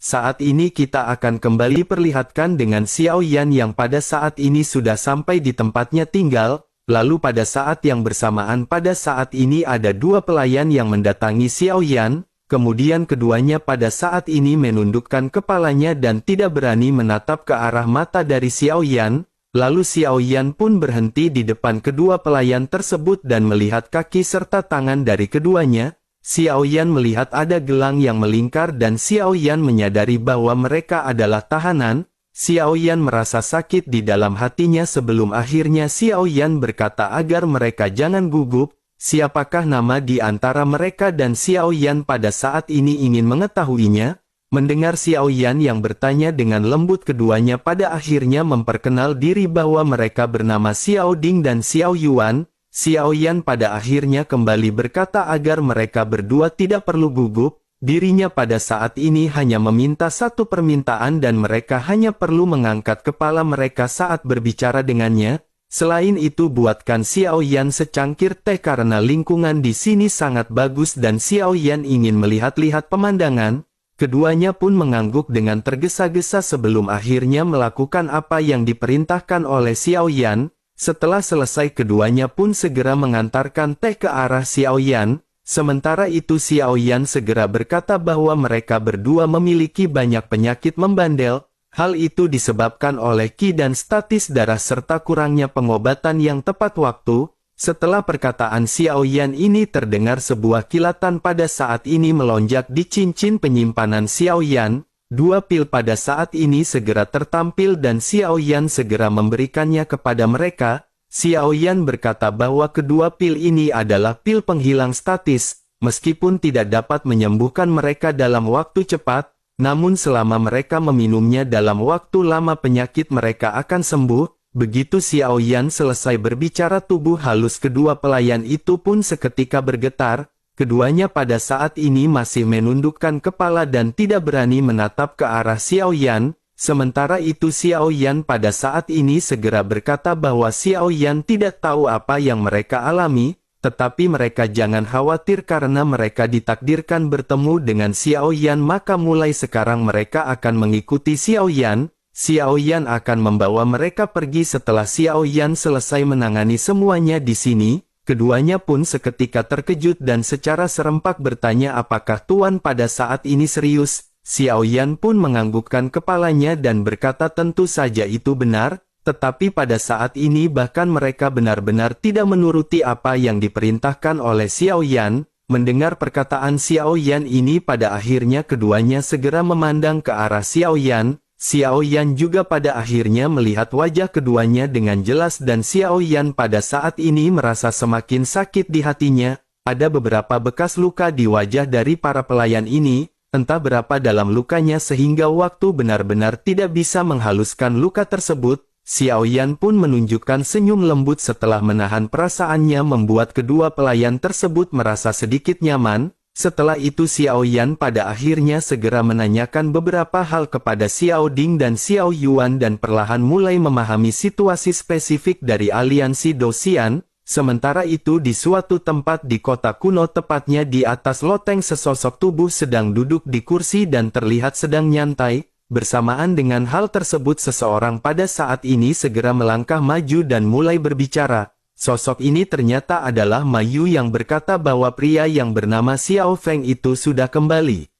Saat ini kita akan kembali perlihatkan dengan Xiao Yan yang pada saat ini sudah sampai di tempatnya tinggal. Lalu pada saat yang bersamaan pada saat ini ada dua pelayan yang mendatangi Xiao Yan. Kemudian keduanya pada saat ini menundukkan kepalanya dan tidak berani menatap ke arah mata dari Xiao Yan. Lalu Xiao Yan pun berhenti di depan kedua pelayan tersebut dan melihat kaki serta tangan dari keduanya. Xiao Yan melihat ada gelang yang melingkar dan Xiao Yan menyadari bahwa mereka adalah tahanan. Xiao Yan merasa sakit di dalam hatinya sebelum akhirnya Xiao Yan berkata agar mereka jangan gugup. Siapakah nama di antara mereka dan Xiao Yan pada saat ini ingin mengetahuinya? Mendengar Xiao Yan yang bertanya dengan lembut keduanya pada akhirnya memperkenal diri bahwa mereka bernama Xiao Ding dan Xiao Yuan. Xiao Yan pada akhirnya kembali berkata agar mereka berdua tidak perlu gugup. Dirinya pada saat ini hanya meminta satu permintaan dan mereka hanya perlu mengangkat kepala mereka saat berbicara dengannya. Selain itu buatkan Xiao Yan secangkir teh karena lingkungan di sini sangat bagus dan Xiao Yan ingin melihat-lihat pemandangan. Keduanya pun mengangguk dengan tergesa-gesa sebelum akhirnya melakukan apa yang diperintahkan oleh Xiao Yan. Setelah selesai keduanya pun segera mengantarkan teh ke arah Xiao Yan. Sementara itu Xiao Yan segera berkata bahwa mereka berdua memiliki banyak penyakit membandel. Hal itu disebabkan oleh Qi dan statis darah serta kurangnya pengobatan yang tepat waktu. Setelah perkataan Xiao Yan ini terdengar sebuah kilatan pada saat ini melonjak di cincin penyimpanan Xiao Yan. Dua pil pada saat ini segera tertampil dan Xiao Yan segera memberikannya kepada mereka. Xiao Yan berkata bahwa kedua pil ini adalah pil penghilang statis. Meskipun tidak dapat menyembuhkan mereka dalam waktu cepat, namun selama mereka meminumnya dalam waktu lama penyakit mereka akan sembuh. Begitu Xiao Yan selesai berbicara tubuh halus kedua pelayan itu pun seketika bergetar. Keduanya pada saat ini masih menundukkan kepala dan tidak berani menatap ke arah Xiao Yan. Sementara itu Xiao Yan pada saat ini segera berkata bahwa Xiao Yan tidak tahu apa yang mereka alami. Tetapi mereka jangan khawatir karena mereka ditakdirkan bertemu dengan Xiao Yan maka mulai sekarang mereka akan mengikuti Xiao Yan. Xiao Yan akan membawa mereka pergi setelah Xiao Yan selesai menangani semuanya di sini. Keduanya pun seketika terkejut dan secara serempak bertanya apakah Tuan pada saat ini serius. Xiao Yan pun menganggukkan kepalanya dan berkata tentu saja itu benar. Tetapi pada saat ini bahkan mereka benar-benar tidak menuruti apa yang diperintahkan oleh Xiao Yan. Mendengar perkataan Xiao Yan ini pada akhirnya keduanya segera memandang ke arah Xiao Yan. Xiao Yan juga pada akhirnya melihat wajah keduanya dengan jelas dan Xiao Yan pada saat ini merasa semakin sakit di hatinya. Ada beberapa bekas luka di wajah dari para pelayan ini. Entah berapa dalam lukanya sehingga waktu benar-benar tidak bisa menghaluskan luka tersebut. Xiao Yan pun menunjukkan senyum lembut setelah menahan perasaannya membuat kedua pelayan tersebut merasa sedikit nyaman. Setelah itu Xiao Yan pada akhirnya segera menanyakan beberapa hal kepada Xiao Ding dan Xiao Yuan dan perlahan mulai memahami situasi spesifik dari aliansi Dosian. Sementara itu di suatu tempat di kota kuno tepatnya di atas loteng sesosok tubuh sedang duduk di kursi dan terlihat sedang nyantai. Bersamaan dengan hal tersebut seseorang pada saat ini segera melangkah maju dan mulai berbicara. Sosok ini ternyata adalah Ma Yu yang berkata bahwa pria yang bernama Xiao Feng itu sudah kembali.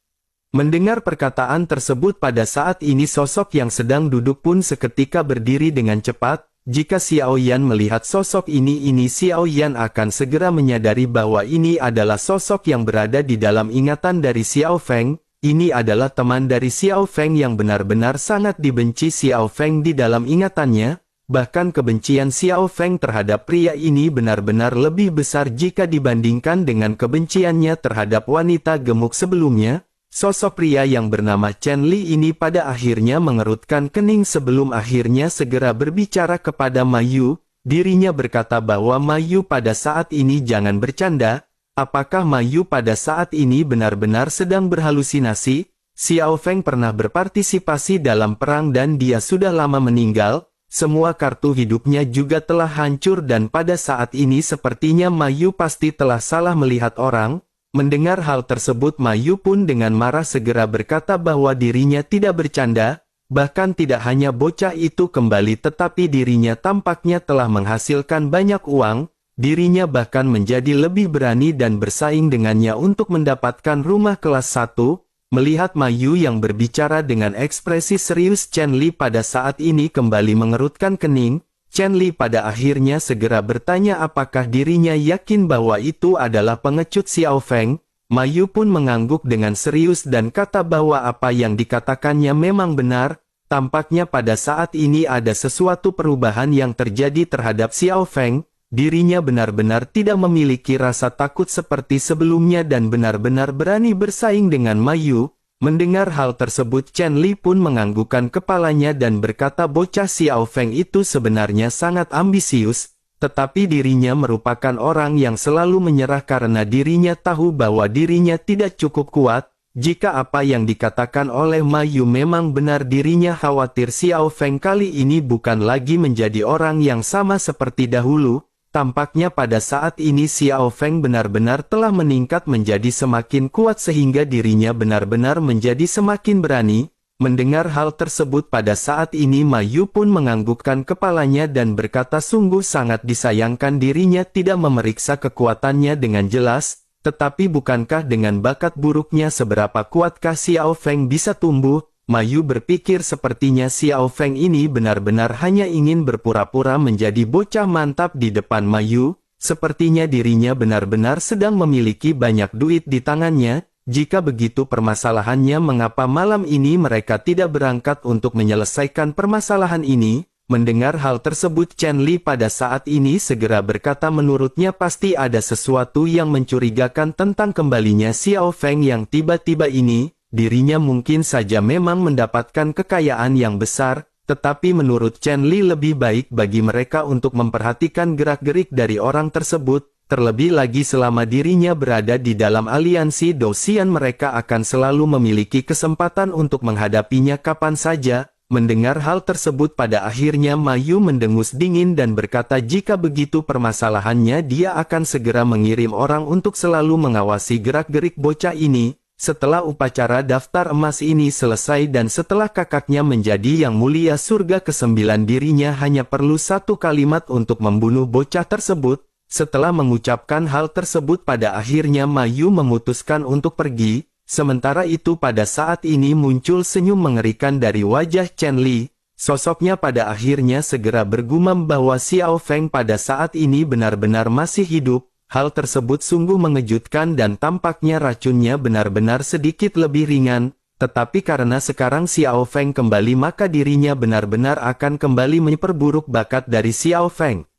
Mendengar perkataan tersebut pada saat ini sosok yang sedang duduk pun seketika berdiri dengan cepat. Jika Xiao Yan melihat sosok ini Xiao Yan akan segera menyadari bahwa ini adalah sosok yang berada di dalam ingatan dari Xiao Feng. Ini adalah teman dari Xiao Feng yang benar-benar sangat dibenci Xiao Feng di dalam ingatannya. Bahkan kebencian Xiao Feng terhadap pria ini benar-benar lebih besar jika dibandingkan dengan kebenciannya terhadap wanita gemuk sebelumnya. Sosok pria yang bernama Chen Li ini pada akhirnya mengerutkan kening sebelum akhirnya segera berbicara kepada Ma Yu. Dirinya berkata bahwa Ma Yu pada saat ini jangan bercanda. Apakah Ma Yu pada saat ini benar-benar sedang berhalusinasi? Xiao Feng pernah berpartisipasi dalam perang dan dia sudah lama meninggal. Semua kartu hidupnya juga telah hancur dan pada saat ini sepertinya Ma Yu pasti telah salah melihat orang. Mendengar hal tersebut Mayu pun dengan marah segera berkata bahwa dirinya tidak bercanda, bahkan tidak hanya bocah itu kembali tetapi dirinya tampaknya telah menghasilkan banyak uang, dirinya bahkan menjadi lebih berani dan bersaing dengannya untuk mendapatkan rumah kelas 1. Melihat Mayu yang berbicara dengan ekspresi serius, Chen Li pada saat ini kembali mengerutkan kening. Chen Li pada akhirnya segera bertanya apakah dirinya yakin bahwa itu adalah pengecut Xiao Feng. Mayu pun mengangguk dengan serius dan kata bahwa apa yang dikatakannya memang benar. Tampaknya pada saat ini ada sesuatu perubahan yang terjadi terhadap Xiao Feng. Dirinya benar-benar tidak memiliki rasa takut seperti sebelumnya dan benar-benar berani bersaing dengan Mayu. Mendengar hal tersebut Chen Li pun menganggukkan kepalanya dan berkata bocah Xiao Feng itu sebenarnya sangat ambisius, tetapi dirinya merupakan orang yang selalu menyerah karena dirinya tahu bahwa dirinya tidak cukup kuat. Jika apa yang dikatakan oleh Mayu memang benar, dirinya khawatir Xiao Feng kali ini bukan lagi menjadi orang yang sama seperti dahulu. Tampaknya pada saat ini Xiao Feng benar-benar telah meningkat menjadi semakin kuat sehingga dirinya benar-benar menjadi semakin berani. Mendengar hal tersebut pada saat ini Mayu pun menganggukkan kepalanya dan berkata sungguh sangat disayangkan dirinya tidak memeriksa kekuatannya dengan jelas, tetapi bukankah dengan bakat buruknya seberapa kuatkah Xiao Feng bisa tumbuh? Mayu berpikir sepertinya Xiao Feng ini benar-benar hanya ingin berpura-pura menjadi bocah mantap di depan Mayu, sepertinya dirinya benar-benar sedang memiliki banyak duit di tangannya. Jika begitu permasalahannya mengapa malam ini mereka tidak berangkat untuk menyelesaikan permasalahan ini? Mendengar hal tersebut Chen Li pada saat ini segera berkata menurutnya pasti ada sesuatu yang mencurigakan tentang kembalinya Xiao Feng yang tiba-tiba ini. Dirinya mungkin saja memang mendapatkan kekayaan yang besar, tetapi menurut Chen Li lebih baik bagi mereka untuk memperhatikan gerak-gerik dari orang tersebut, terlebih lagi selama dirinya berada di dalam aliansi Dou-Xian mereka akan selalu memiliki kesempatan untuk menghadapinya kapan saja. Mendengar hal tersebut pada akhirnya Mayu mendengus dingin dan berkata jika begitu permasalahannya dia akan segera mengirim orang untuk selalu mengawasi gerak-gerik bocah ini. Setelah upacara daftar emas ini selesai dan setelah kakaknya menjadi yang mulia surga ke-9 dirinya hanya perlu satu kalimat untuk membunuh bocah tersebut. Setelah mengucapkan hal tersebut pada akhirnya Mayu memutuskan untuk pergi. Sementara itu pada saat ini muncul senyum mengerikan dari wajah Chen Li. Sosoknya pada akhirnya segera bergumam bahwa Xiao Feng pada saat ini benar-benar masih hidup. Hal tersebut sungguh mengejutkan dan tampaknya racunnya benar-benar sedikit lebih ringan, tetapi karena sekarang Xiao Feng kembali maka dirinya benar-benar akan kembali memperburuk bakat dari Xiao Feng.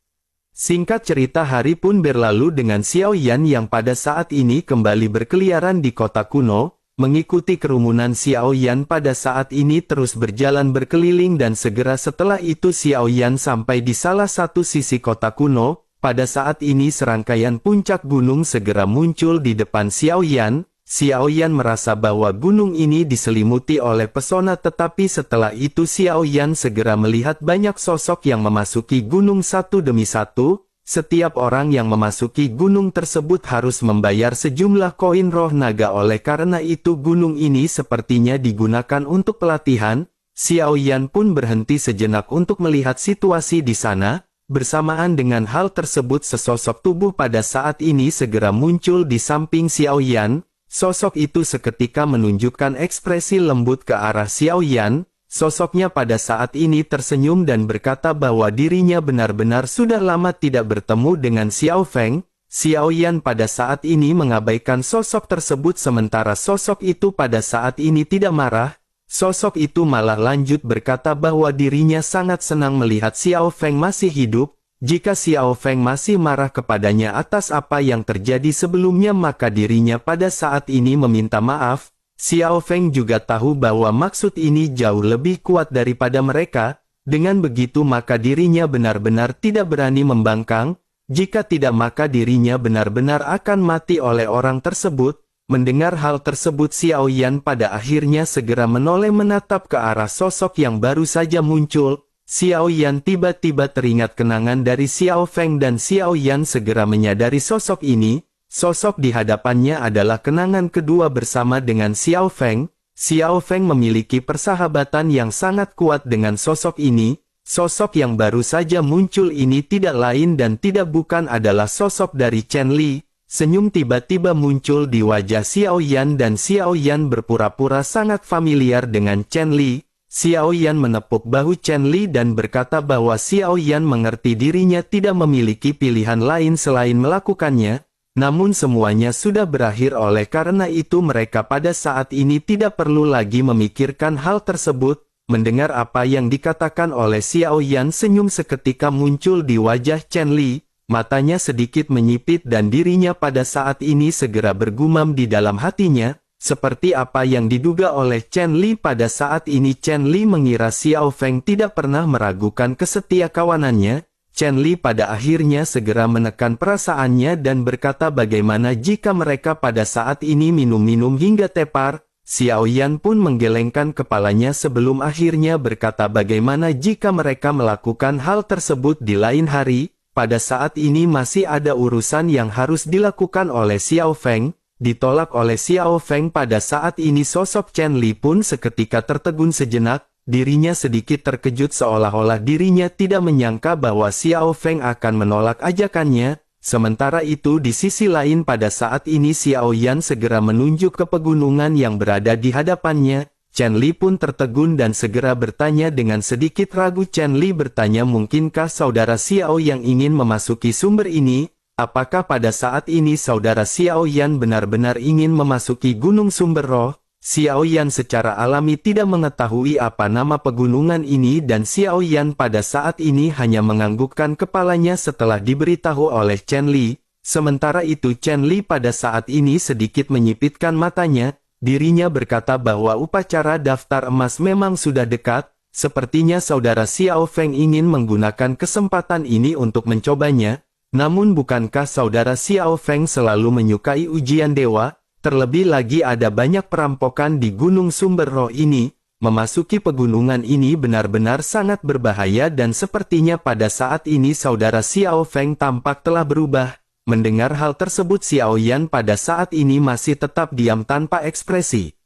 Singkat cerita hari pun berlalu dengan Xiao Yan yang pada saat ini kembali berkeliaran di kota kuno, mengikuti kerumunan Xiao Yan pada saat ini terus berjalan berkeliling dan segera setelah itu Xiao Yan sampai di salah satu sisi kota kuno. Pada saat ini serangkaian puncak gunung segera muncul di depan Xiao Yan. Xiao Yan merasa bahwa gunung ini diselimuti oleh pesona tetapi setelah itu Xiao Yan segera melihat banyak sosok yang memasuki gunung satu demi satu. Setiap orang yang memasuki gunung tersebut harus membayar sejumlah koin roh naga oleh karena itu gunung ini sepertinya digunakan untuk pelatihan. Xiao Yan pun berhenti sejenak untuk melihat situasi di sana. Bersamaan dengan hal tersebut sesosok tubuh pada saat ini segera muncul di samping Xiao Yan. Sosok itu seketika menunjukkan ekspresi lembut ke arah Xiao Yan. Sosoknya pada saat ini tersenyum dan berkata bahwa dirinya benar-benar sudah lama tidak bertemu dengan Xiao Feng. Xiao Yan pada saat ini mengabaikan sosok tersebut sementara sosok itu pada saat ini tidak marah. Sosok itu malah lanjut berkata bahwa dirinya sangat senang melihat Xiao Feng masih hidup. Jika Xiao Feng masih marah kepadanya atas apa yang terjadi sebelumnya maka dirinya pada saat ini meminta maaf. Xiao Feng juga tahu bahwa maksud ini jauh lebih kuat daripada mereka. Dengan begitu maka dirinya benar-benar tidak berani membangkang. Jika tidak maka dirinya benar-benar akan mati oleh orang tersebut. Mendengar hal tersebut Xiao Yan pada akhirnya segera menoleh menatap ke arah sosok yang baru saja muncul. Xiao Yan tiba-tiba teringat kenangan dari Xiao Feng dan Xiao Yan segera menyadari sosok ini. Sosok di hadapannya adalah kenangan kedua bersama dengan Xiao Feng. Xiao Feng memiliki persahabatan yang sangat kuat dengan sosok ini. Sosok yang baru saja muncul ini tidak lain dan tidak bukan adalah sosok dari Chen Li. Senyum tiba-tiba muncul di wajah Xiao Yan dan Xiao Yan berpura-pura sangat familiar dengan Chen Li. Xiao Yan menepuk bahu Chen Li dan berkata bahwa Xiao Yan mengerti dirinya tidak memiliki pilihan lain selain melakukannya. Namun semuanya sudah berakhir oleh karena itu mereka pada saat ini tidak perlu lagi memikirkan hal tersebut. Mendengar apa yang dikatakan oleh Xiao Yan, senyum seketika muncul di wajah Chen Li. Matanya sedikit menyipit dan dirinya pada saat ini segera bergumam di dalam hatinya. Seperti apa yang diduga oleh Chen Li pada saat ini Chen Li mengira Xiao Feng tidak pernah meragukan kesetiakawanannya. Chen Li pada akhirnya segera menekan perasaannya dan berkata bagaimana jika mereka pada saat ini minum-minum hingga tepar. Xiao Yan pun menggelengkan kepalanya sebelum akhirnya berkata bagaimana jika mereka melakukan hal tersebut di lain hari. Pada saat ini masih ada urusan yang harus dilakukan oleh Xiao Feng. Ditolak oleh Xiao Feng pada saat ini sosok Chen Li pun seketika tertegun sejenak. Dirinya sedikit terkejut seolah-olah dirinya tidak menyangka bahwa Xiao Feng akan menolak ajakannya. Sementara itu di sisi lain pada saat ini Xiao Yan segera menunjuk ke pegunungan yang berada di hadapannya. Chen Li pun tertegun dan segera bertanya dengan sedikit ragu. Chen Li bertanya mungkinkah saudara Xiao yang ingin memasuki sumber ini? Apakah pada saat ini saudara Xiao Yan benar-benar ingin memasuki gunung sumber roh? Xiao Yan secara alami tidak mengetahui apa nama pegunungan ini dan Xiao Yan pada saat ini hanya menganggukkan kepalanya setelah diberitahu oleh Chen Li. Sementara itu Chen Li pada saat ini sedikit menyipitkan matanya, dirinya berkata bahwa upacara daftar emas memang sudah dekat, sepertinya saudara Xiao Feng ingin menggunakan kesempatan ini untuk mencobanya. Namun bukankah saudara Xiao Feng selalu menyukai ujian dewa? Terlebih lagi ada banyak perampokan di gunung sumber roh ini. Memasuki pegunungan ini benar-benar sangat berbahaya dan sepertinya pada saat ini saudara Xiao Feng tampak telah berubah. Mendengar hal tersebut Xiao Yan pada saat ini masih tetap diam tanpa ekspresi.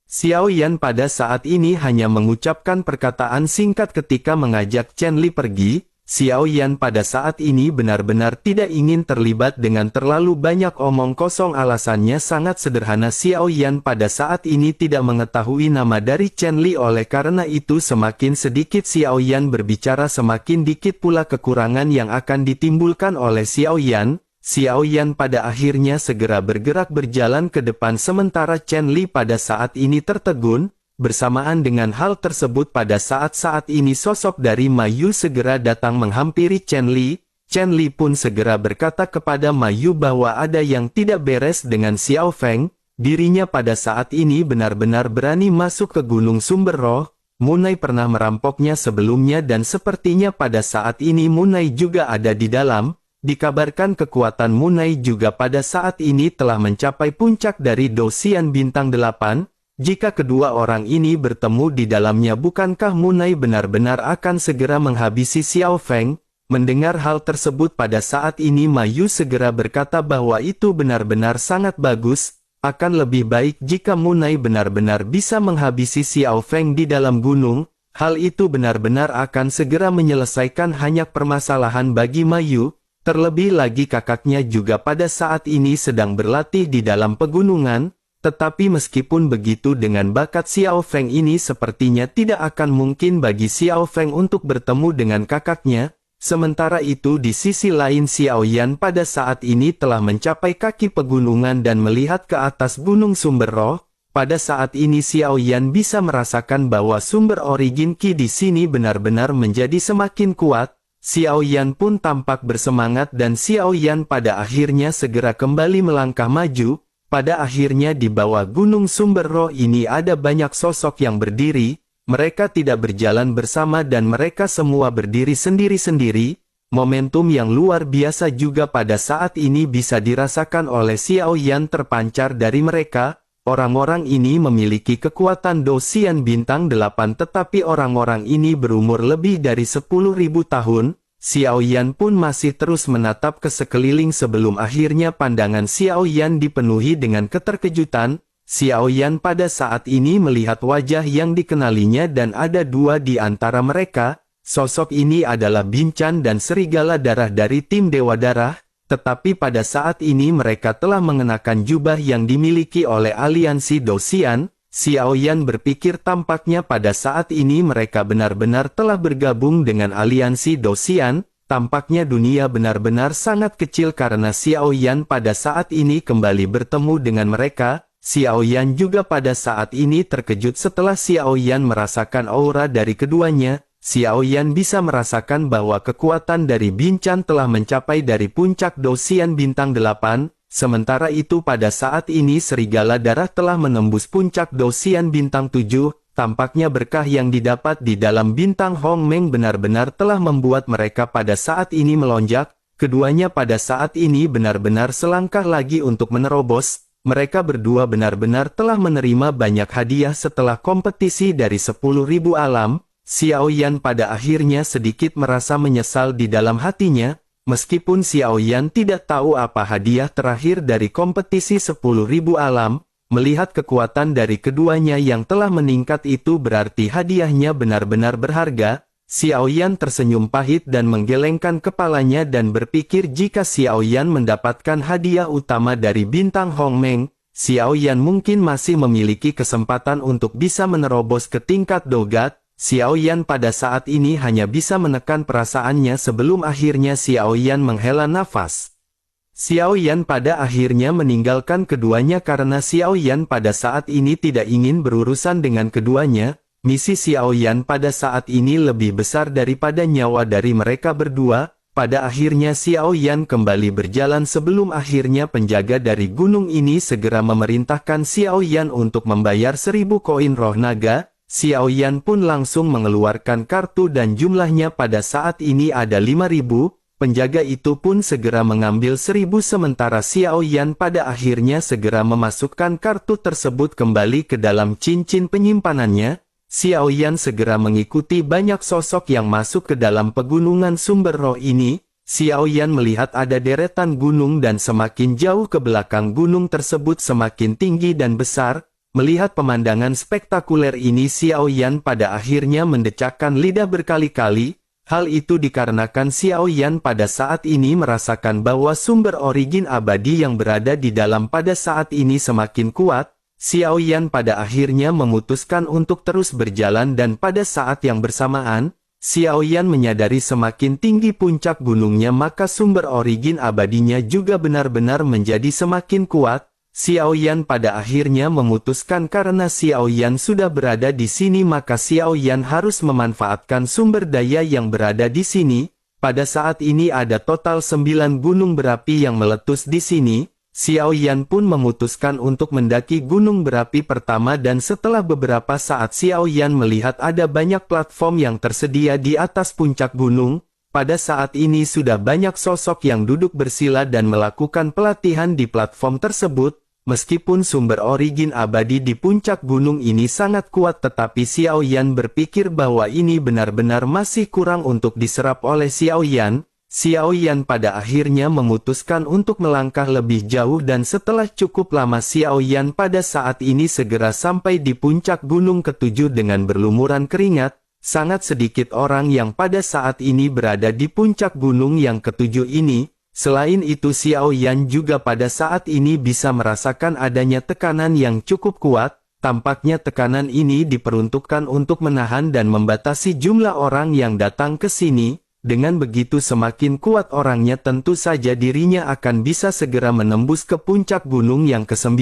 Xiao Yan pada saat ini hanya mengucapkan perkataan singkat ketika mengajak Chen Li pergi. Xiao Yan pada saat ini benar-benar tidak ingin terlibat dengan terlalu banyak omong kosong. Alasannya sangat sederhana. Xiao Yan pada saat ini tidak mengetahui nama dari Chen Li, oleh karena itu semakin sedikit Xiao Yan berbicara semakin dikit pula kekurangan yang akan ditimbulkan oleh Xiao Yan. Xiao Yan pada akhirnya segera bergerak berjalan ke depan sementara Chen Li pada saat ini tertegun. Bersamaan dengan hal tersebut pada saat-saat ini sosok dari Ma Yu segera datang menghampiri Chen Li. Chen Li pun segera berkata kepada Ma Yu bahwa ada yang tidak beres dengan Xiao Feng. Dirinya pada saat ini benar-benar berani masuk ke gunung sumber roh. Munai pernah merampoknya sebelumnya dan sepertinya pada saat ini Munai juga ada di dalam. Dikabarkan kekuatan Munai juga pada saat ini telah mencapai puncak dari Dosian Bintang 8. Jika kedua orang ini bertemu di dalamnya bukankah Munai benar-benar akan segera menghabisi Xiao Feng? Mendengar hal tersebut pada saat ini Ma Yu segera berkata bahwa itu benar-benar sangat bagus. Akan lebih baik jika Munai benar-benar bisa menghabisi Xiao Feng di dalam gunung. Hal itu benar-benar akan segera menyelesaikan banyak permasalahan bagi Ma Yu. Terlebih lagi kakaknya juga pada saat ini sedang berlatih di dalam pegunungan. Tetapi meskipun begitu dengan bakat Xiao Feng ini sepertinya tidak akan mungkin bagi Xiao Feng untuk bertemu dengan kakaknya. Sementara itu di sisi lain Xiao Yan pada saat ini telah mencapai kaki pegunungan dan melihat ke atas gunung sumber roh. Pada saat ini Xiao Yan bisa merasakan bahwa sumber origin Qi di sini benar-benar menjadi semakin kuat. Xiao Yan pun tampak bersemangat dan Xiao Yan pada akhirnya segera kembali melangkah maju. Pada akhirnya di bawah gunung sumber roh ini ada banyak sosok yang berdiri. Mereka tidak berjalan bersama dan mereka semua berdiri sendiri-sendiri. Momentum yang luar biasa juga pada saat ini bisa dirasakan oleh Xiao Yan terpancar dari mereka. Orang-orang ini memiliki kekuatan Dosian Bintang 8 tetapi orang-orang ini berumur lebih dari 10.000 tahun. Xiao Yan pun masih terus menatap ke sekeliling sebelum akhirnya pandangan Xiao Yan dipenuhi dengan keterkejutan. Xiao Yan pada saat ini melihat wajah yang dikenalinya dan ada dua di antara mereka. Sosok ini adalah Binchan dan Serigala Darah dari tim Dewa Darah, tetapi pada saat ini mereka telah mengenakan jubah yang dimiliki oleh aliansi Dosian. Xiao Yan berpikir tampaknya pada saat ini mereka benar-benar telah bergabung dengan aliansi Dosian. Tampaknya dunia benar-benar sangat kecil karena Xiao Yan pada saat ini kembali bertemu dengan mereka. Xiao Yan juga pada saat ini terkejut setelah Xiao Yan merasakan aura dari keduanya. Xiao Yan bisa merasakan bahwa kekuatan dari Binchan telah mencapai dari puncak Dosian bintang 8, sementara itu pada saat ini Serigala Darah telah menembus puncak Dosian bintang 7, tampaknya berkah yang didapat di dalam bintang Hong Meng benar-benar telah membuat mereka pada saat ini melonjak. Keduanya pada saat ini benar-benar selangkah lagi untuk menerobos. Mereka berdua benar-benar telah menerima banyak hadiah setelah kompetisi dari 10.000 alam. Xiao Yan pada akhirnya sedikit merasa menyesal di dalam hatinya, meskipun Xiao Yan tidak tahu apa hadiah terakhir dari kompetisi 10.000 alam, melihat kekuatan dari keduanya yang telah meningkat itu berarti hadiahnya benar-benar berharga. Xiao Yan tersenyum pahit dan menggelengkan kepalanya dan berpikir jika Xiao Yan mendapatkan hadiah utama dari bintang Hong Meng, Xiao Yan mungkin masih memiliki kesempatan untuk bisa menerobos ke tingkat Dogat. Xiao Yan pada saat ini hanya bisa menekan perasaannya sebelum akhirnya Xiao Yan menghela nafas. Xiao Yan pada akhirnya meninggalkan keduanya karena Xiao Yan pada saat ini tidak ingin berurusan dengan keduanya. Misi Xiao Yan pada saat ini lebih besar daripada nyawa dari mereka berdua. Pada akhirnya Xiao Yan kembali berjalan sebelum akhirnya penjaga dari gunung ini segera memerintahkan Xiao Yan untuk membayar 1.000 koin roh naga. Xiao Yan pun langsung mengeluarkan kartu dan jumlahnya pada saat ini ada 5.000, penjaga itu pun segera mengambil 1.000 sementara Xiao Yan pada akhirnya segera memasukkan kartu tersebut kembali ke dalam cincin penyimpanannya. Xiao Yan segera mengikuti banyak sosok yang masuk ke dalam pegunungan sumber roh ini. Xiao Yan melihat ada deretan gunung dan semakin jauh ke belakang gunung tersebut semakin tinggi dan besar. Melihat pemandangan spektakuler ini Xiao Yan pada akhirnya mendecakkan lidah berkali-kali. Hal itu dikarenakan Xiao Yan pada saat ini merasakan bahwa sumber origin abadi yang berada di dalam pada saat ini semakin kuat. Xiao Yan pada akhirnya memutuskan untuk terus berjalan dan pada saat yang bersamaan, Xiao Yan menyadari semakin tinggi puncak gunungnya maka sumber origin abadinya juga benar-benar menjadi semakin kuat. Xiao Yan pada akhirnya memutuskan karena Xiao Yan sudah berada di sini maka Xiao Yan harus memanfaatkan sumber daya yang berada di sini. Pada saat ini ada total 9 gunung berapi yang meletus di sini. Xiao Yan pun memutuskan untuk mendaki gunung berapi pertama dan setelah beberapa saat Xiao Yan melihat ada banyak platform yang tersedia di atas puncak gunung. Pada saat ini sudah banyak sosok yang duduk bersila dan melakukan pelatihan di platform tersebut. Meskipun sumber origin abadi di puncak gunung ini sangat kuat tetapi Xiao Yan berpikir bahwa ini benar-benar masih kurang untuk diserap oleh Xiao Yan. Xiao Yan pada akhirnya memutuskan untuk melangkah lebih jauh dan setelah cukup lama Xiao Yan pada saat ini segera sampai di puncak gunung ketujuh dengan berlumuran keringat. Sangat sedikit orang yang pada saat ini berada di puncak gunung yang ketujuh ini. Selain itu Xiao Yan juga pada saat ini bisa merasakan adanya tekanan yang cukup kuat. Tampaknya tekanan ini diperuntukkan untuk menahan dan membatasi jumlah orang yang datang ke sini. Dengan begitu semakin kuat orangnya tentu saja dirinya akan bisa segera menembus ke puncak gunung yang ke-9.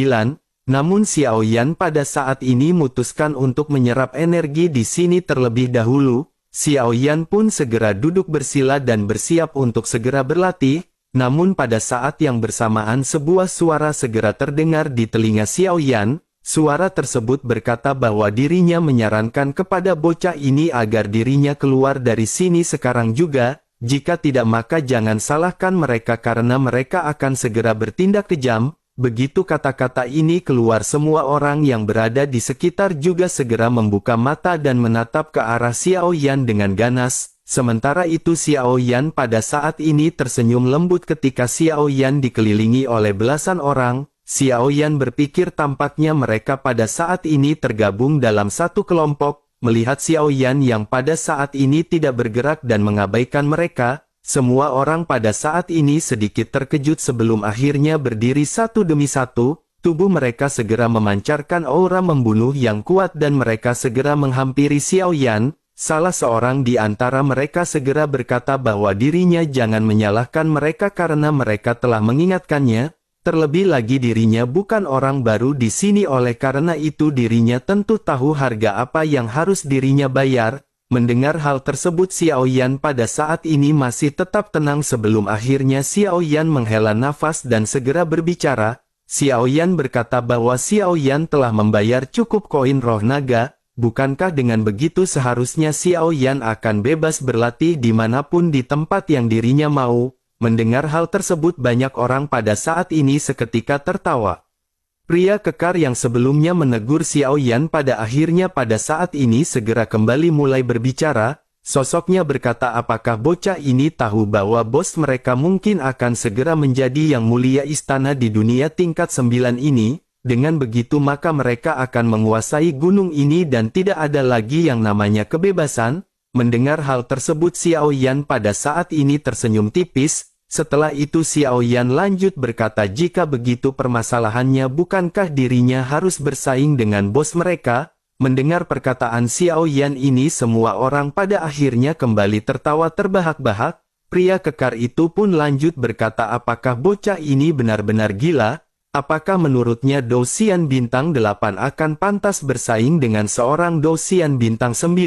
Namun Xiao Yan pada saat ini memutuskan untuk menyerap energi di sini terlebih dahulu. Xiao Yan pun segera duduk bersila dan bersiap untuk segera berlatih. Namun pada saat yang bersamaan sebuah suara segera terdengar di telinga Xiao Yan. Suara tersebut berkata bahwa dirinya menyarankan kepada bocah ini agar dirinya keluar dari sini sekarang juga. Jika tidak maka jangan salahkan mereka karena mereka akan segera bertindak kejam. Begitu kata-kata ini keluar semua orang yang berada di sekitar juga segera membuka mata dan menatap ke arah Xiao Yan dengan ganas. Sementara itu Xiao Yan pada saat ini tersenyum lembut ketika Xiao Yan dikelilingi oleh belasan orang. Xiao Yan berpikir tampaknya mereka pada saat ini tergabung dalam satu kelompok. Melihat Xiao Yan yang pada saat ini tidak bergerak dan mengabaikan mereka, semua orang pada saat ini sedikit terkejut sebelum akhirnya berdiri satu demi satu. Tubuh mereka segera memancarkan aura membunuh yang kuat dan mereka segera menghampiri Xiao Yan. Salah seorang di antara mereka segera berkata bahwa dirinya jangan menyalahkan mereka karena mereka telah mengingatkannya, terlebih lagi dirinya bukan orang baru di sini oleh karena itu dirinya tentu tahu harga apa yang harus dirinya bayar. Mendengar hal tersebut Xiao Yan pada saat ini masih tetap tenang sebelum akhirnya Xiao Yan menghela nafas dan segera berbicara. Xiao Yan berkata bahwa Xiao Yan telah membayar cukup koin roh naga. Bukankah dengan begitu seharusnya Xiao Yan akan bebas berlatih dimanapun di tempat yang dirinya mau? Mendengar hal tersebut banyak orang pada saat ini seketika tertawa. Pria kekar yang sebelumnya menegur Xiao Yan pada akhirnya pada saat ini segera kembali mulai berbicara. Sosoknya berkata apakah bocah ini tahu bahwa bos mereka mungkin akan segera menjadi yang mulia istana di dunia tingkat 9 ini? Dengan begitu maka mereka akan menguasai gunung ini dan tidak ada lagi yang namanya kebebasan. Mendengar hal tersebut Xiao Yan pada saat ini tersenyum tipis. Setelah itu Xiao Yan lanjut berkata jika begitu permasalahannya bukankah dirinya harus bersaing dengan bos mereka? Mendengar perkataan Xiao Yan ini semua orang pada akhirnya kembali tertawa terbahak-bahak. Pria kekar itu pun lanjut berkata apakah bocah ini benar-benar gila? Apakah menurutnya Dosian Bintang 8 akan pantas bersaing dengan seorang Dosian Bintang 9?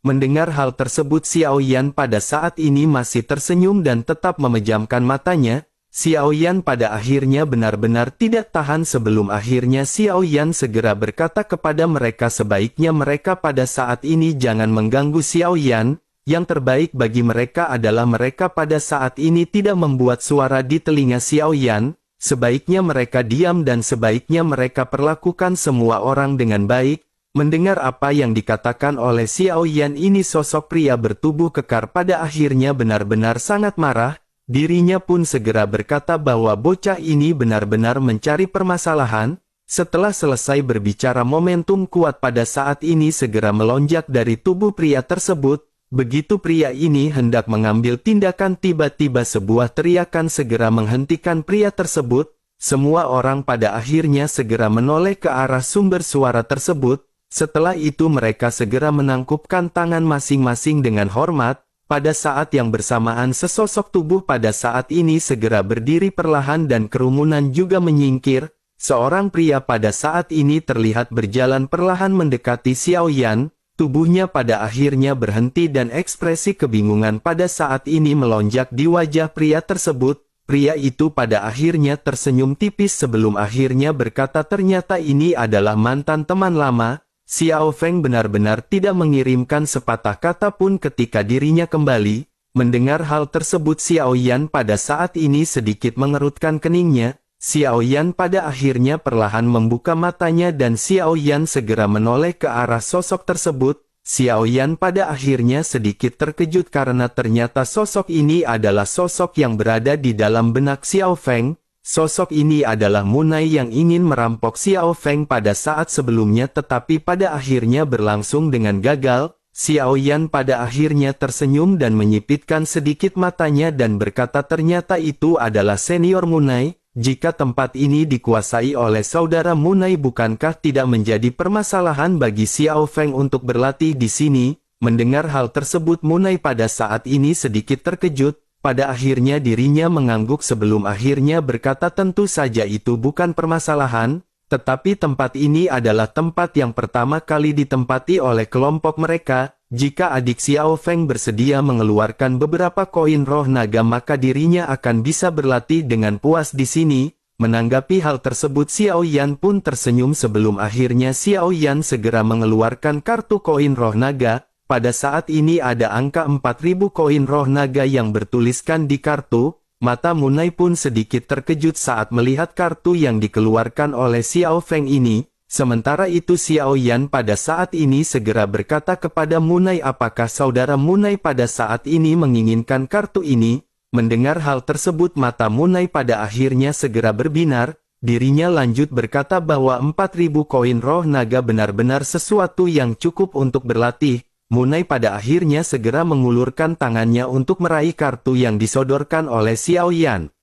Mendengar hal tersebut Xiao Yan pada saat ini masih tersenyum dan tetap memejamkan matanya. Xiao Yan pada akhirnya benar-benar tidak tahan sebelum akhirnya Xiao Yan segera berkata kepada mereka sebaiknya mereka pada saat ini jangan mengganggu Xiao Yan. Yang terbaik bagi mereka adalah mereka pada saat ini tidak membuat suara di telinga Xiao Yan. Sebaiknya mereka diam dan sebaiknya mereka perlakukan semua orang dengan baik. Mendengar apa yang dikatakan oleh Xiao Yan ini sosok pria bertubuh kekar pada akhirnya benar-benar sangat marah. Dirinya pun segera berkata bahwa bocah ini benar-benar mencari permasalahan. Setelah selesai berbicara momentum kuat pada saat ini segera melonjak dari tubuh pria tersebut. Begitu pria ini hendak mengambil tindakan tiba-tiba sebuah teriakan segera menghentikan pria tersebut. Semua orang pada akhirnya segera menoleh ke arah sumber suara tersebut. Setelah itu mereka segera menangkupkan tangan masing-masing dengan hormat. Pada saat yang bersamaan sesosok tubuh pada saat ini segera berdiri perlahan dan kerumunan juga menyingkir. Seorang pria pada saat ini terlihat berjalan perlahan mendekati Xiao Yan. Tubuhnya pada akhirnya berhenti dan ekspresi kebingungan pada saat ini melonjak di wajah pria tersebut. Pria itu pada akhirnya tersenyum tipis sebelum akhirnya berkata ternyata ini adalah mantan teman lama. Xiao Feng benar-benar tidak mengirimkan sepatah kata pun ketika dirinya kembali. Mendengar hal tersebut Xiao Yan pada saat ini sedikit mengerutkan keningnya. Xiao Yan pada akhirnya perlahan membuka matanya dan Xiao Yan segera menoleh ke arah sosok tersebut. Xiao Yan pada akhirnya sedikit terkejut karena ternyata sosok ini adalah sosok yang berada di dalam benak Xiao Feng. Sosok ini adalah Munai yang ingin merampok Xiao Feng pada saat sebelumnya tetapi pada akhirnya berlangsung dengan gagal. Xiao Yan pada akhirnya tersenyum dan menyipitkan sedikit matanya dan berkata ternyata itu adalah senior Munai. Jika tempat ini dikuasai oleh saudara Munai bukankah tidak menjadi permasalahan bagi Xiao Feng untuk berlatih di sini? Mendengar hal tersebut Munai pada saat ini sedikit terkejut. Pada akhirnya dirinya mengangguk sebelum akhirnya berkata tentu saja itu bukan permasalahan. Tetapi tempat ini adalah tempat yang pertama kali ditempati oleh kelompok mereka. Jika adik Xiao Feng bersedia mengeluarkan beberapa koin roh naga maka dirinya akan bisa berlatih dengan puas di sini. Menanggapi hal tersebut Xiao Yan pun tersenyum sebelum akhirnya Xiao Yan segera mengeluarkan kartu koin roh naga. Pada saat ini ada angka 4000 koin roh naga yang bertuliskan di kartu. Mata Munai pun sedikit terkejut saat melihat kartu yang dikeluarkan oleh Xiao Feng ini. Sementara itu Xiao Yan pada saat ini segera berkata kepada Munai, apakah saudara Munai pada saat ini menginginkan kartu ini? Mendengar hal tersebut mata Munai pada akhirnya segera berbinar, dirinya lanjut berkata bahwa 4.000 koin roh naga benar-benar sesuatu yang cukup untuk berlatih. Munai pada akhirnya segera mengulurkan tangannya untuk meraih kartu yang disodorkan oleh Xiao Yan.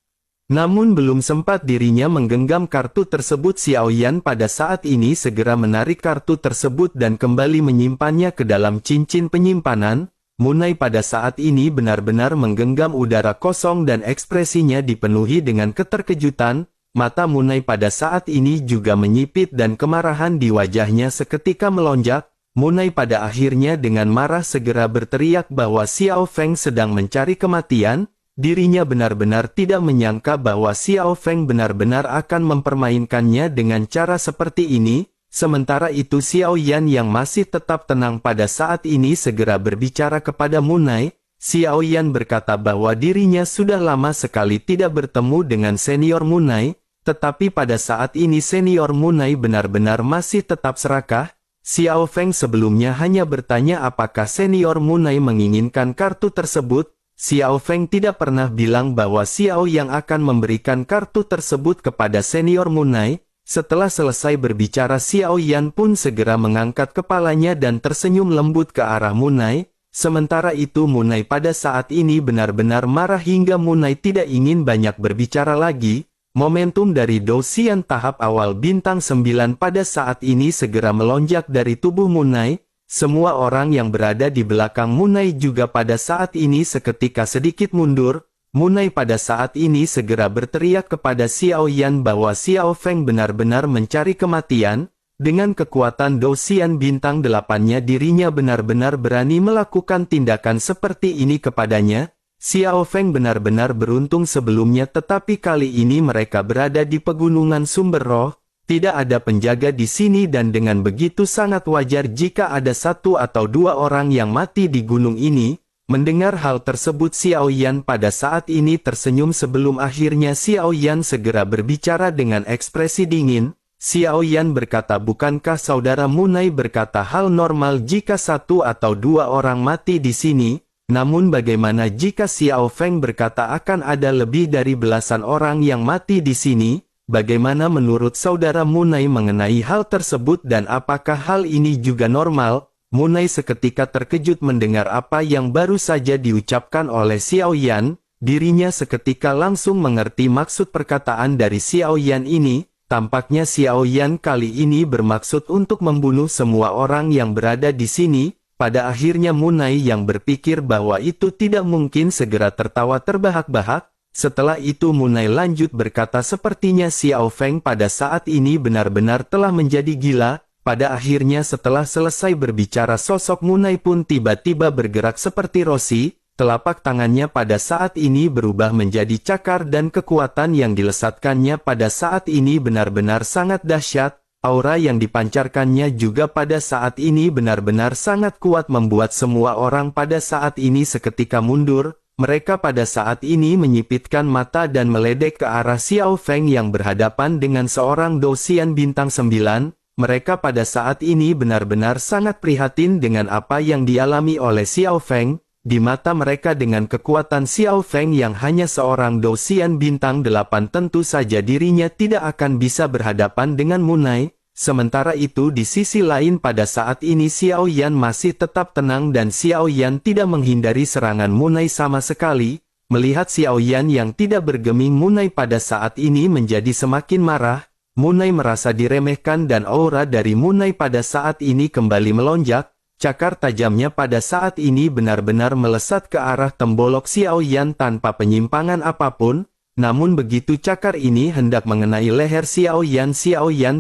Namun belum sempat dirinya menggenggam kartu tersebut, Xiao Yan pada saat ini segera menarik kartu tersebut dan kembali menyimpannya ke dalam cincin penyimpanan. Munai pada saat ini benar-benar menggenggam udara kosong dan ekspresinya dipenuhi dengan keterkejutan. Mata Munai pada saat ini juga menyipit dan kemarahan di wajahnya seketika melonjak. Munai pada akhirnya dengan marah segera berteriak bahwa Xiao Feng sedang mencari kematian. Dirinya benar-benar tidak menyangka bahwa Xiao Feng benar-benar akan mempermainkannya dengan cara seperti ini. Sementara itu Xiao Yan yang masih tetap tenang pada saat ini segera berbicara kepada Munai. Xiao Yan berkata bahwa dirinya sudah lama sekali tidak bertemu dengan senior Munai, tetapi pada saat ini senior Munai benar-benar masih tetap serakah. Xiao Feng sebelumnya hanya bertanya apakah senior Munai menginginkan kartu tersebut. Xiao Feng tidak pernah bilang bahwa Xiao yang akan memberikan kartu tersebut kepada senior Munai. Setelah selesai berbicara Xiao Yan pun segera mengangkat kepalanya dan tersenyum lembut ke arah Munai. Sementara itu Munai pada saat ini benar-benar marah hingga Munai tidak ingin banyak berbicara lagi. Momentum dari Dou Xian tahap awal bintang 9 pada saat ini segera melonjak dari tubuh Munai. Semua orang yang berada di belakang Munai juga pada saat ini seketika sedikit mundur. Munai pada saat ini segera berteriak kepada Xiao Yan bahwa Xiao Feng benar-benar mencari kematian. Dengan kekuatan Dou Xian bintang 8-nya dirinya benar-benar berani melakukan tindakan seperti ini kepadanya. Xiao Feng benar-benar beruntung sebelumnya, tetapi kali ini mereka berada di pegunungan sumber roh. Tidak ada penjaga di sini dan dengan begitu sangat wajar jika ada 1 atau 2 orang yang mati di gunung ini. Mendengar hal tersebut Xiao Yan pada saat ini tersenyum sebelum akhirnya Xiao Yan segera berbicara dengan ekspresi dingin. Xiao Yan berkata, bukankah saudara Munai berkata hal normal jika 1 atau 2 orang mati di sini? Namun bagaimana jika Xiao Feng berkata akan ada lebih dari belasan orang yang mati di sini? Bagaimana menurut saudara Munai mengenai hal tersebut dan apakah hal ini juga normal? Munai seketika terkejut mendengar apa yang baru saja diucapkan oleh Xiao Yan. Dirinya seketika langsung mengerti maksud perkataan dari Xiao Yan ini. Tampaknya Xiao Yan kali ini bermaksud untuk membunuh semua orang yang berada di sini. Pada akhirnya Munai yang berpikir bahwa itu tidak mungkin segera tertawa terbahak-bahak. Setelah itu Munai lanjut berkata, sepertinya Xiao Feng pada saat ini benar-benar telah menjadi gila. Pada akhirnya setelah selesai berbicara sosok Munai pun tiba-tiba bergerak seperti Roshi. Telapak tangannya pada saat ini berubah menjadi cakar dan kekuatan yang dilesatkannya pada saat ini benar-benar sangat dahsyat. Aura yang dipancarkannya juga pada saat ini benar-benar sangat kuat membuat semua orang pada saat ini seketika mundur. Mereka pada saat ini menyipitkan mata dan meledek ke arah Xiao Feng yang berhadapan dengan seorang Dou Xian bintang 9. Mereka pada saat ini benar-benar sangat prihatin dengan apa yang dialami oleh Xiao Feng. Di mata mereka dengan kekuatan Xiao Feng yang hanya seorang Dou Xian bintang 8 tentu saja dirinya tidak akan bisa berhadapan dengan Munai. Sementara itu di sisi lain pada saat ini Xiao Yan masih tetap tenang dan Xiao Yan tidak menghindari serangan Munai sama sekali. Melihat Xiao Yan yang tidak bergeming, Munai pada saat ini menjadi semakin marah. Munai merasa diremehkan dan aura dari Munai pada saat ini kembali melonjak. Cakar tajamnya pada saat ini benar-benar melesat ke arah tembolok Xiao Yan tanpa penyimpangan apapun. Namun begitu cakar ini hendak mengenai leher Xiao Yan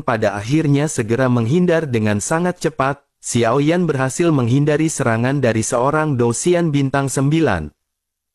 pada akhirnya segera menghindar dengan sangat cepat. Xiao Yan berhasil menghindari serangan dari seorang Dou Xian bintang 9.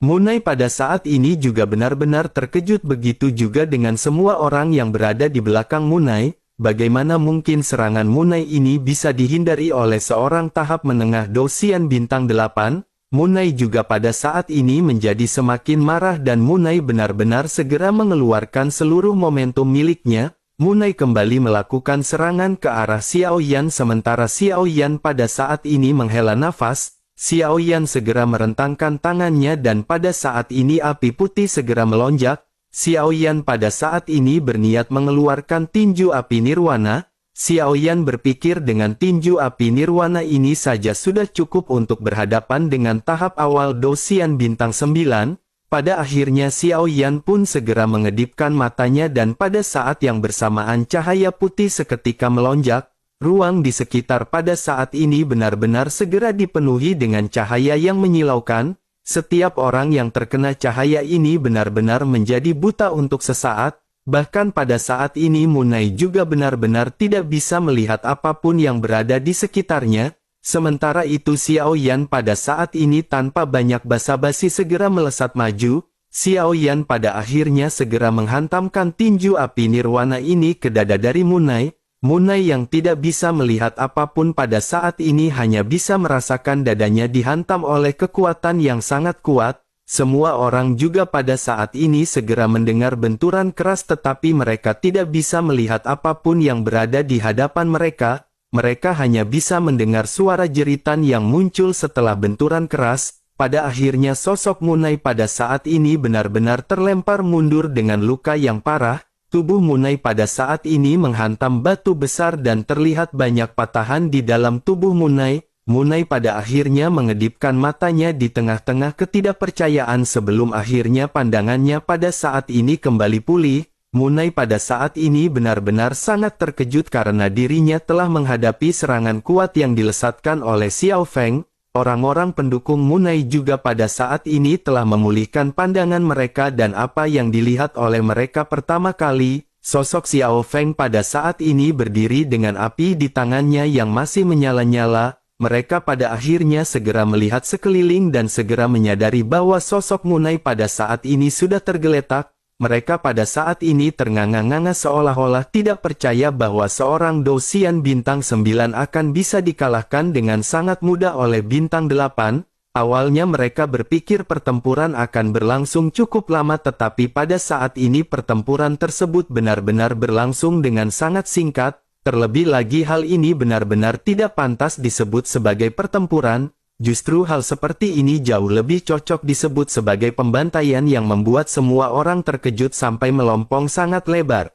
Munai pada saat ini juga benar-benar terkejut, begitu juga dengan semua orang yang berada di belakang Munai. Bagaimana mungkin serangan Munai ini bisa dihindari oleh seorang tahap menengah Dou Xian bintang 8? Munai juga pada saat ini menjadi semakin marah dan Munai benar-benar segera mengeluarkan seluruh momentum miliknya. Munai kembali melakukan serangan ke arah Xiao Yan sementara Xiao Yan pada saat ini menghela nafas. Xiao Yan segera merentangkan tangannya dan pada saat ini api putih segera melonjak. Xiao Yan pada saat ini berniat mengeluarkan tinju api nirwana. Xiao Yan berpikir dengan tinju api nirwana ini saja sudah cukup untuk berhadapan dengan tahap awal Dosian bintang 9. Pada akhirnya Xiao Yan pun segera mengedipkan matanya dan pada saat yang bersamaan cahaya putih seketika melonjak. Ruang di sekitar pada saat ini benar-benar segera dipenuhi dengan cahaya yang menyilaukan. Setiap orang yang terkena cahaya ini benar-benar menjadi buta untuk sesaat. Bahkan pada saat ini Munai juga benar-benar tidak bisa melihat apapun yang berada di sekitarnya. Sementara itu Xiao Yan pada saat ini tanpa banyak basa-basi segera melesat maju. Xiao Yan pada akhirnya segera menghantamkan tinju api nirwana ini ke dada dari Munai. Munai yang tidak bisa melihat apapun pada saat ini hanya bisa merasakan dadanya dihantam oleh kekuatan yang sangat kuat. Semua orang juga pada saat ini segera mendengar benturan keras tetapi mereka tidak bisa melihat apapun yang berada di hadapan mereka. Mereka hanya bisa mendengar suara jeritan yang muncul setelah benturan keras. Pada akhirnya sosok Munai pada saat ini benar-benar terlempar mundur dengan luka yang parah. Tubuh Munai pada saat ini menghantam batu besar dan terlihat banyak patahan di dalam tubuh Munai. Munai pada akhirnya mengedipkan matanya di tengah-tengah ketidakpercayaan sebelum akhirnya pandangannya pada saat ini kembali pulih. Munai pada saat ini benar-benar sangat terkejut karena dirinya telah menghadapi serangan kuat yang dilesatkan oleh Xiao Feng. Orang-orang pendukung Munai juga pada saat ini telah memulihkan pandangan mereka dan apa yang dilihat oleh mereka pertama kali, sosok Xiao Feng pada saat ini berdiri dengan api di tangannya yang masih menyala-nyala. Mereka pada akhirnya segera melihat sekeliling dan segera menyadari bahwa sosok Munai pada saat ini sudah tergeletak. Mereka pada saat ini ternganga-nganga seolah-olah tidak percaya bahwa seorang Dosian bintang 9 akan bisa dikalahkan dengan sangat mudah oleh bintang 8. Awalnya mereka berpikir pertempuran akan berlangsung cukup lama tetapi pada saat ini pertempuran tersebut benar-benar berlangsung dengan sangat singkat. Terlebih lagi hal ini benar-benar tidak pantas disebut sebagai pertempuran. Justru hal seperti ini jauh lebih cocok disebut sebagai pembantaian yang membuat semua orang terkejut sampai melompong sangat lebar.